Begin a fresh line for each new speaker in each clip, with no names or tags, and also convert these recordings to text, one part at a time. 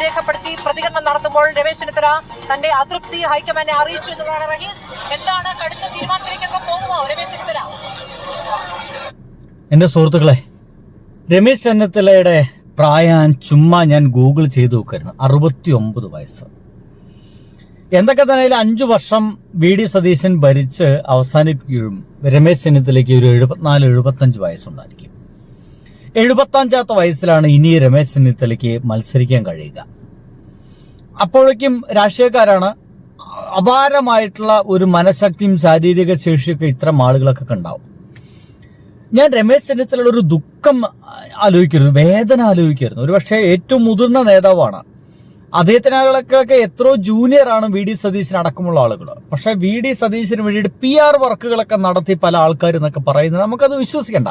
രേഖപ്പെടുത്തി പ്രതികരണം നടത്തുമ്പോൾ രമേശ് ചെന്നിത്തല തന്റെ അതൃപ്തി ഹൈക്കമാൻഡിനെ അറിയിച്ചു എന്നുള്ളതാണ്. റഹീസ്, എന്താണ് കടുത്ത തീരുമാനത്തിലേക്കൊക്കെ പോകുമോ രമേശ് ചെന്നിത്തല?
എന്റെ സുഹൃത്തുക്കളെ, രമേശ് ചെന്നിത്തലയുടെ പ്രായം ചുമ്മാ ഞാൻ ഗൂഗിൾ ചെയ്ത് നോക്കായിരുന്നു. 69 വയസ്സ്. എന്തൊക്കെ തന്നെ 5 വർഷം വി.ഡി. സതീശൻ ഭരിച്ച് അവസാനിപ്പിക്കും രമേശ് ചെന്നിത്തലയ്ക്ക് ഒരു 74-75 വയസ്സുണ്ടായിരിക്കും. 75ാമത്തെ വയസ്സിലാണ് ഇനി രമേശ് ചെന്നിത്തലയ്ക്ക് മത്സരിക്കാൻ കഴിയുക. അപ്പോഴേക്കും രാഷ്ട്രീയക്കാരാണ്, അപാരമായിട്ടുള്ള ഒരു മനഃശക്തിയും ശാരീരിക ശേഷിയൊക്കെ ഇത്തരം ആളുകളൊക്കെ ഉണ്ടാവും. ഞാൻ രമേശ് ചെന്നിത്തലയുടെ ഒരു ദുഃഖം ആലോചിക്കരുത്, വേദന ആലോചിക്കരുത്. ഒരു പക്ഷേ ഏറ്റവും മുതിർന്ന നേതാവാണ്. അദ്ദേഹത്തിനൊക്കെ എത്രയോ ജൂനിയറാണ് വി.ഡി. സതീശൻ അടക്കമുള്ള ആളുകൾ. പക്ഷെ വി.ഡി. സതീശന് വേണ്ടിയിട്ട് PR വർക്കുകളൊക്കെ നടത്തി പല ആൾക്കാരും എന്നൊക്കെ പറയുന്നത് നമുക്കത് വിശ്വസിക്കണ്ട.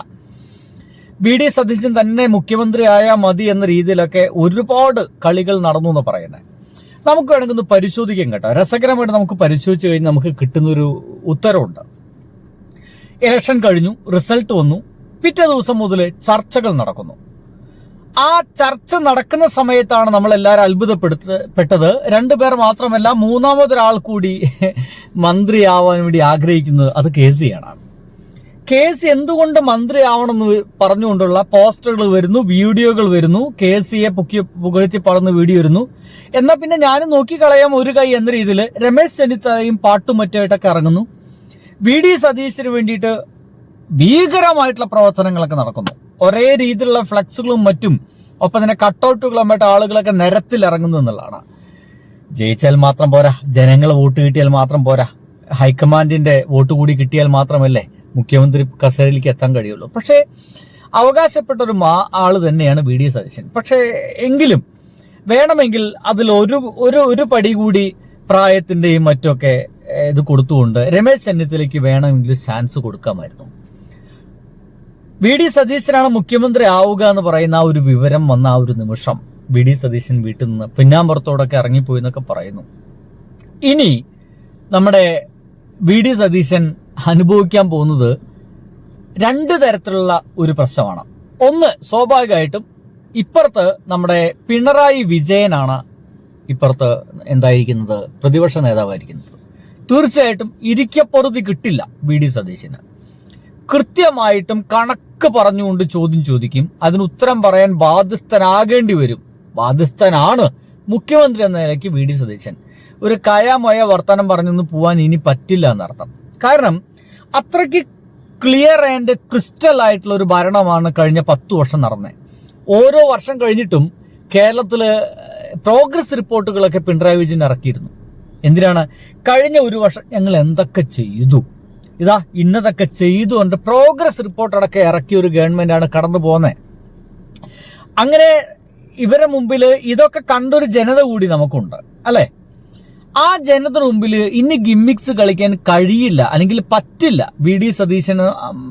വി.ഡി. സതീശൻ തന്നെ മുഖ്യമന്ത്രിയായാൽ മതി എന്ന രീതിയിലൊക്കെ ഒരുപാട് കളികൾ നടന്നു എന്ന് പറയുന്നത് നമുക്ക് വേണമെങ്കിൽ ഒന്ന് പരിശോധിക്കാം കേട്ടോ. രസകരമായിട്ട് നമുക്ക് പരിശോധിച്ച് കഴിഞ്ഞ് നമുക്ക് കിട്ടുന്നൊരു ഉത്തരവുണ്ട്. ഇലക്ഷൻ കഴിഞ്ഞു, റിസൾട്ട് വന്നു, പിറ്റേ ദിവസം മുതൽ ചർച്ചകൾ നടക്കുന്നു. ആ ചർച്ച നടക്കുന്ന സമയത്താണ് നമ്മളെല്ലാവരും അത്ഭുതപ്പെട്ടത്. 2 പേർ മാത്രമല്ല, മൂന്നാമതൊരാൾ കൂടി മന്ത്രിയാവാൻ വേണ്ടി ആഗ്രഹിക്കുന്നത് അത് KC ആണ്. KC എന്തുകൊണ്ട് മന്ത്രിയാവണമെന്ന് പറഞ്ഞുകൊണ്ടുള്ള പോസ്റ്ററുകൾ വരുന്നു, വീഡിയോകൾ വരുന്നു, KCയെ പുകഴ്ത്തി പറയുന്ന വീഡിയോ വരുന്നു. എന്നാൽ പിന്നെ ഞാനും നോക്കിക്കളയാം ഒരു കൈ എന്ന രീതിയിൽ രമേശ് ചെന്നിത്തലയും പാട്ടും മറ്റായിട്ടൊക്കെ ഇറങ്ങുന്നു. വി.ഡി. സതീശന് വേണ്ടിയിട്ട് ഭീകരമായിട്ടുള്ള പ്രവർത്തനങ്ങളൊക്കെ നടക്കുന്നു. ഒരേ രീതിയിലുള്ള ഫ്ലക്സുകളും മറ്റും ഒപ്പം തന്നെ കട്ടൗട്ടുകളുമായിട്ട് ആളുകളൊക്കെ നിരത്തിൽ ഇറങ്ങുന്നു എന്നുള്ളതാണ്. ജയിച്ചാൽ മാത്രം പോരാ, ജനങ്ങൾ വോട്ട് കിട്ടിയാൽ മാത്രം പോരാ, ഹൈക്കമാൻഡിന്റെ വോട്ട് കൂടി കിട്ടിയാൽ മാത്രമല്ലേ മുഖ്യമന്ത്രി കസേരയിലേക്ക് എത്താൻ കഴിയുള്ളൂ. പക്ഷേ അവകാശപ്പെട്ട ഒരു ആള് തന്നെയാണ് വി.ഡി. സതീശൻ. പക്ഷേ എങ്കിലും വേണമെങ്കിൽ അതിൽ ഒരു പടി കൂടി പ്രായത്തിന്റെയും മറ്റൊക്കെ ഇത് കൊടുത്തുകൊണ്ട് രമേശ് ചെന്നിത്തലയ്ക്ക് വേണമെങ്കിൽ ചാൻസ് കൊടുക്കാമായിരുന്നു. വി.ഡി. സതീശനാണ് മുഖ്യമന്ത്രി ആവുക എന്ന് പറയുന്ന ആ ഒരു വിവരം വന്ന ആ ഒരു നിമിഷം വി.ഡി. സതീശൻ വീട്ടിൽ നിന്ന് പിന്നാമ്പുറത്തോടൊക്കെ ഇറങ്ങിപ്പോയി എന്നൊക്കെ പറയുന്നു. ഇനി നമ്മുടെ വി.ഡി. സതീശൻ അനുഭവിക്കാൻ പോകുന്നത് 2 തരത്തിലുള്ള ഒരു പ്രശ്നമാണ്. ഒന്ന്, സ്വാഭാവികമായിട്ടും ഇപ്പുറത്ത് നമ്മുടെ പിണറായി വിജയനാണ് ഇപ്പുറത്ത് എന്തായിരിക്കുന്നത്, പ്രതിപക്ഷ നേതാവായിരിക്കുന്നത്. തീർച്ചയായിട്ടും ഇരിക്കപ്പൊറുതി കിട്ടില്ല വി.ഡി. സതീശന്. കൃത്യമായിട്ടും കണക്ക് പറഞ്ഞുകൊണ്ട് ചോദ്യം ചോദിക്കും. അതിന് ഉത്തരം പറയാൻ ബാധ്യസ്ഥനാകേണ്ടി വരും. ബാധ്യസ്ഥനാണ് മുഖ്യമന്ത്രി എന്ന നിലയ്ക്ക് വി.ഡി. സതീശൻ. ഒരു കയാമയ വർത്തമാനം പറഞ്ഞൊന്ന് പോവാൻ ഇനി പറ്റില്ല എന്നർത്ഥം. കാരണം അത്രയ്ക്ക് ക്ലിയർ ആൻഡ് ക്രിസ്റ്റൽ ആയിട്ടുള്ള ഒരു ഭരണമാണ് കഴിഞ്ഞ 10 വർഷം നടന്നത്. ഓരോ വർഷം കഴിഞ്ഞിട്ടും കേരളത്തില് പ്രോഗ്രസ് റിപ്പോർട്ടുകളൊക്കെ പിണറായി വിജയൻ ഇറക്കിയിരുന്നു. എന്തിനാണ്? കഴിഞ്ഞ ഒരു വർഷം ഞങ്ങൾ എന്തൊക്കെ ചെയ്തു, ഇതാ ഇന്നതൊക്കെ ചെയ്തുകൊണ്ട് പ്രോഗ്രസ് റിപ്പോർട്ട് അടക്കം ഇറക്കിയ ഒരു ഗവൺമെന്റാണ് കടന്നു പോകുന്നത്. അങ്ങനെ ഇവരെ മുമ്പിൽ ഇതൊക്കെ കണ്ടൊരു ജനത കൂടി നമുക്കുണ്ട്, അല്ലെ? ആ ജനത മുമ്പിൽ ഇനി ഗിമ്മിക്സ് കളിക്കാൻ കഴിയില്ല, അല്ലെങ്കിൽ പറ്റില്ല. വി.ഡി. സതീശന്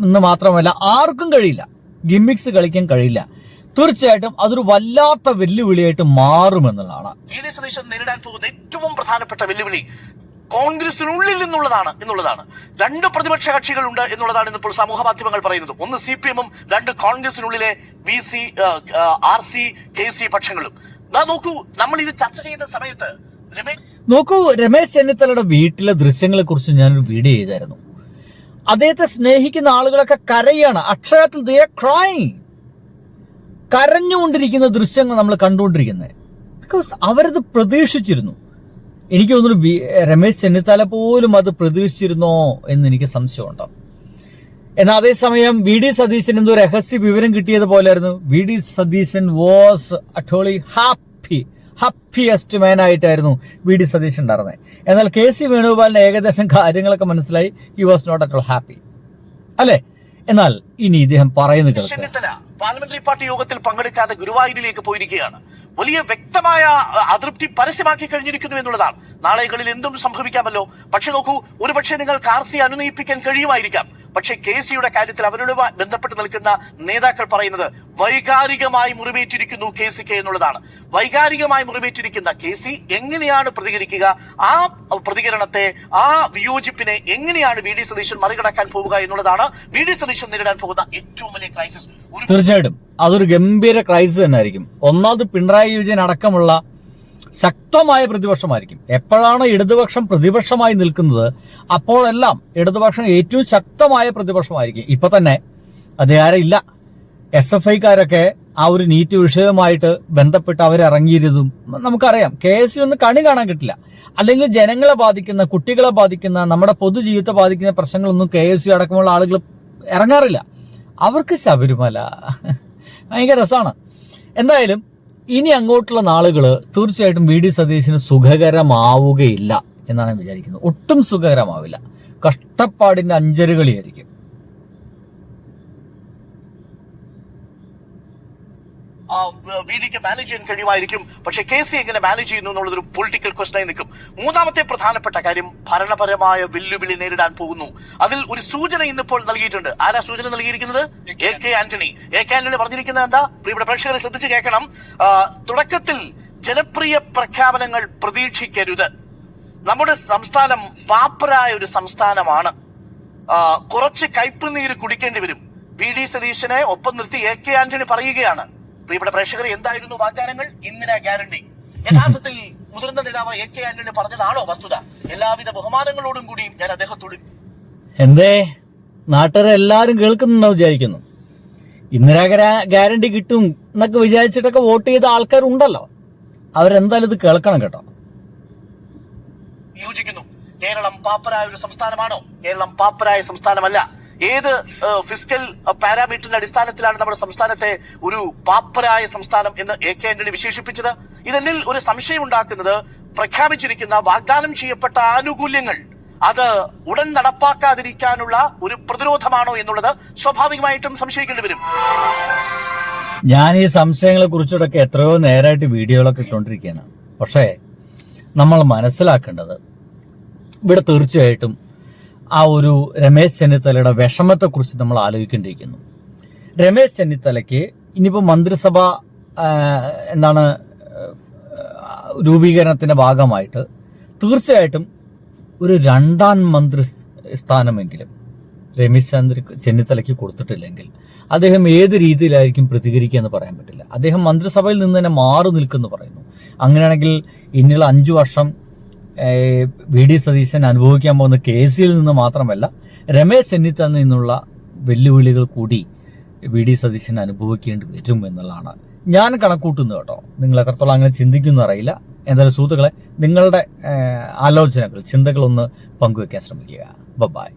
എന്ന് മാത്രമല്ല ആർക്കും കഴിയില്ല, ഗിമ്മിക്സ് കളിക്കാൻ കഴിയില്ല. തീർച്ചയായിട്ടും അതൊരു വല്ലാത്ത വെല്ലുവിളിയായിട്ട് മാറുമെന്നുള്ളതാണ്.
വി.ഡി. സതീശൻ നേരിടാൻ പോകുന്ന ഏറ്റവും പ്രധാനപ്പെട്ട വെല്ലുവിളി കോൺഗ്രസിനുള്ളിൽ എന്നുള്ളതാണ്. 2 പ്രതിപക്ഷ കക്ഷികളുണ്ട് എന്നുള്ളതാണ് ഇന്നിപ്പോൾ സമൂഹ മാധ്യമങ്ങൾ പറയുന്നത്. ഒന്ന് CPM-ഉം, 2 കോൺഗ്രസിനുള്ളിലെ VC, RC, KC പക്ഷങ്ങളും. നോക്കൂ, നമ്മൾ ഇത് ചർച്ച ചെയ്യുന്ന സമയത്ത്
രമേശ് ചെന്നിത്തലയുടെ വീട്ടിലെ ദൃശ്യങ്ങളെ കുറിച്ച് ഞാനൊരു വീഡിയോ ചെയ്തായിരുന്നു. അദ്ദേഹത്തെ സ്നേഹിക്കുന്ന ആളുകളൊക്കെ കരയാണ്, അക്ഷരത്തിൽ they are crying. കരഞ്ഞുകൊണ്ടിരിക്കുന്ന ദൃശ്യങ്ങൾ നമ്മൾ കണ്ടുകൊണ്ടിരിക്കുന്നത്. ബിക്കോസ് അവരത് പ്രതീക്ഷിച്ചിരുന്നു. എനിക്ക് തോന്നുന്നു രമേശ് ചെന്നിത്തല പോലും അത് പ്രതീക്ഷിച്ചിരുന്നോ എന്ന് എനിക്ക് സംശയമുണ്ട്. എന്നാൽ അതേസമയം വി.ഡി. സതീശൻ എന്തോ രഹസ്യ വിവരം കിട്ടിയതുപോലെയായിരുന്നു. V D. Satheesan was utterly happiest man ആയിട്ടായിരുന്നു വി.ഡി. സതീശൻ ഉണ്ടായിരുന്നത്. എന്നാൽ KC വേണുഗോപാലിന് ഏകദേശം കാര്യങ്ങളൊക്കെ മനസ്സിലായി. He was not at all happy, അല്ലെ? എന്നാൽ ഇനി ഇദ്ദേഹം പറയുന്നത്
ചെന്നിത്തല പാർലമെന്ററി പാർട്ടി യോഗത്തിൽ പങ്കെടുക്കാതെ ഗുരുവായൂരിലേക്ക് പോയിരിക്കുകയാണ്. വലിയ വ്യക്തമായ അതൃപ്തി പരസ്യമാക്കി കഴിഞ്ഞിരിക്കുന്നു എന്നുള്ളതാണ്. നാളെകളിൽ എന്തും സംഭവിക്കാമല്ലോ. പക്ഷെ നോക്കൂ, ഒരുപക്ഷെ നിങ്ങൾക്ക് RC അനുനയിപ്പിക്കാൻ കഴിയുമായിരിക്കാം. പക്ഷെ KCയുടെ കാര്യത്തിൽ അവരുമായി ബന്ധപ്പെട്ട് നിൽക്കുന്ന നേതാക്കൾ പറയുന്നത് വൈകാരികമായി മുറിവേറ്റിരിക്കുന്നു KCK എന്നുള്ളതാണ്. വൈകാരികമായി മുറിവേറ്റിരിക്കുന്ന KC എങ്ങനെയാണ് പ്രതികരിക്കുക? ആ പ്രതികരണത്തെ, ആ വിയോജിപ്പിനെ എങ്ങനെയാണ് വി.ഡി. സതീശൻ മറികടക്കാൻ പോവുക എന്നുള്ളതാണ് വി.ഡി. സതീശൻ നേരിടാൻ പോകുന്ന ഏറ്റവും വലിയ ക്രൈസിസ്.
തീർച്ചയായിട്ടും അതൊരു ഗംഭീര ക്രൈസിസ് തന്നെ ആയിരിക്കും. ഒന്നാമത് പിണറായി വിജയൻ അടക്കമുള്ള ശക്തമായ പ്രതിപക്ഷമായിരിക്കും. എപ്പോഴാണ് ഇടതുപക്ഷം പ്രതിപക്ഷമായി നിൽക്കുന്നത് അപ്പോഴെല്ലാം ഇടതുപക്ഷം ഏറ്റവും ശക്തമായ പ്രതിപക്ഷമായിരിക്കും. ഇപ്പൊ തന്നെ അധികാരമില്ല. SFIക്കാരൊക്കെ ആ ഒരു നീറ്റ് വിഷയവുമായിട്ട് ബന്ധപ്പെട്ട് അവരിറങ്ങിയിരുന്നതും നമുക്കറിയാം. KSU ഒന്നും കണി കാണാൻ കിട്ടില്ല. അല്ലെങ്കിൽ ജനങ്ങളെ ബാധിക്കുന്ന, കുട്ടികളെ ബാധിക്കുന്ന, നമ്മുടെ പൊതുജീവിതത്തെ ബാധിക്കുന്ന പ്രശ്നങ്ങളൊന്നും KSU അടക്കമുള്ള ആളുകൾ ഇറങ്ങാറില്ല. അവർക്ക് ശബരിമല ഭയങ്കര രസമാണ്. എന്തായാലും ഇനി അങ്ങോട്ടുള്ള നാളുകൾ തീർച്ചയായിട്ടും VD സതീശന് സുഖകരമാവുകയില്ല എന്നാണ് ഞാൻ വിചാരിക്കുന്നത്. ഒട്ടും സുഖകരമാവില്ല. കഷ്ടപ്പാടിന്റെ അഞ്ചരുകളിയായിരിക്കും.
VDക്ക് മാനേജ് ചെയ്യാൻ കഴിയുമായിരിക്കും. പക്ഷെ KC എങ്ങനെ മാനേജ് ചെയ്യുന്നു എന്നുള്ളതൊരു പൊളിറ്റിക്കൽ ക്വസ്റ്റനായി നിൽക്കും. മൂന്നാമത്തെ പ്രധാനപ്പെട്ട കാര്യം ഭരണപരമായ വെല്ലുവിളി നേരിടാൻ പോകുന്നു. അതിൽ ഒരു സൂചന ഇന്നിപ്പോൾ നൽകിയിട്ടുണ്ട്. ആരാ സൂചന നൽകിയിരിക്കുന്നത്? AK ആന്റണി. AK ആന്റണി പറഞ്ഞിരിക്കുന്നത് എന്താ? ഇവിടെ പ്രേക്ഷകരെ ശ്രദ്ധിച്ച് കേൾക്കണം. തുടക്കത്തിൽ ജനപ്രിയ പ്രഖ്യാപനങ്ങൾ പ്രതീക്ഷിക്കരുത്. നമ്മുടെ സംസ്ഥാനം പാപ്പരായ ഒരു സംസ്ഥാനമാണ്. കുറച്ച് കയ്പുനീര് കുടിക്കേണ്ടി വരും. VD സതീശനെ ഒപ്പം നിർത്തി AK ആന്റണി പറയുകയാണ്, പ്രിയപ്പെട്ട പ്രേക്ഷകരെ, എന്തായിരുന്നു വാഗ്ദാനങ്ങൾ? ഇന്ദിരാ ഗ്യാരണ്ടി. യഥാർത്ഥത്തിൽ മുതിർന്ന നേതാവ് AK ആന്റണി പറഞ്ഞതാണോ വസ്തുത? എല്ലാവിധ ബഹുമാനങ്ങളോടും കൂടി ഞാൻ അദ്ദേഹത്തോട്
എന്തേ നാട്ടുകാരെല്ലാരും കേൾക്കുന്നുണ്ടോ വിചാരിക്കുന്നു. ഇന്ദിരാ ഗ്യാരണ്ടി കിട്ടും എന്നൊക്കെ വിചാരിച്ചിട്ടൊക്കെ വോട്ട് ചെയ്ത ആൾക്കാരുണ്ടല്ലോ. അവരെന്തായാലും ഇത് കേൾക്കണം കേട്ടോ.
യോജിക്കുന്നു. കേരളം പാപ്പരായ ഒരു സംസ്ഥാനമാണോ? കേരളം പാപ്പരായ സംസ്ഥാനമല്ല. ഏത് ഫിസ്ക്കൽ പാരാമീറ്ററിന്റെ അടിസ്ഥാനത്തിലാണ് നമ്മുടെ സംസ്ഥാനത്തെ ഒരു പാപ്പരായ സംസ്ഥാനം എന്ന് AK ആന്റണി വിശേഷിപ്പിച്ചത്? ഇതെന്നിൽ ഒരു സംശയം ഉണ്ടാക്കുന്നത്, പ്രഖ്യാപിച്ചിരിക്കുന്ന വാഗ്ദാനം ചെയ്യപ്പെട്ട ആനുകൂല്യങ്ങൾ അത് ഉടൻ നടപ്പാക്കാതിരിക്കാനുള്ള ഒരു പ്രതിരോധമാണോ എന്നുള്ളത് സ്വാഭാവികമായിട്ടും സംശയിക്കേണ്ടി വരും.
ഞാൻ ഈ സംശയങ്ങളെ കുറിച്ചിട്ടൊക്കെ എത്രയോ നേരമായിട്ട് വീഡിയോകളൊക്കെ ഇട്ടുകൊണ്ടിരിക്കുകയാണ്. പക്ഷേ നമ്മൾ മനസ്സിലാക്കേണ്ടത്, ഇവിടെ തീർച്ചയായിട്ടും ആ ഒരു രമേശ് ചെന്നിത്തലയുടെ വിഷമത്തെക്കുറിച്ച് നമ്മൾ ആലോചിക്കേണ്ടിയിരിക്കുന്നു. രമേശ് ചെന്നിത്തലയ്ക്ക് ഇനിയിപ്പോൾ മന്ത്രിസഭ രൂപീകരണത്തിന്റെ ഭാഗമായിട്ട് തീർച്ചയായിട്ടും ഒരു രണ്ടാം മന്ത്രി സ്ഥാനമെങ്കിലും രമേശ് ചെന്നിത്തലയ്ക്ക് കൊടുത്തിട്ടില്ലെങ്കിൽ അദ്ദേഹം ഏത് രീതിയിലായിരിക്കും പ്രതികരിക്കുക എന്ന് പറയാൻ പറ്റില്ല. അദ്ദേഹം മന്ത്രിസഭയിൽ നിന്ന് തന്നെ മാറി നിൽക്കുമെന്ന് പറയുന്നു. അങ്ങനെയാണെങ്കിൽ ഇനിയുള്ള 5 വർഷം VD സതീശൻ അനുഭവിക്കാൻ പോകുന്ന KCയിൽ നിന്ന് മാത്രമല്ല, രമേശ് ചെന്നിത്തലയിൽ നിന്നുള്ള വെല്ലുവിളികൾ കൂടി VD സതീശൻ അനുഭവിക്കേണ്ടി വരും എന്നുള്ളതാണ് ഞാൻ കണക്കൂട്ടുന്നത് കേട്ടോ. നിങ്ങൾ എത്രത്തോളം അങ്ങനെ ചിന്തിക്കുന്നു അറിയില്ല. എന്തായാലും സുഹൃത്തുക്കളെ, നിങ്ങളുടെ ആലോചനകൾ, ചിന്തകളൊന്ന് പങ്കുവെക്കാൻ ശ്രമിക്കുക. ബൈ.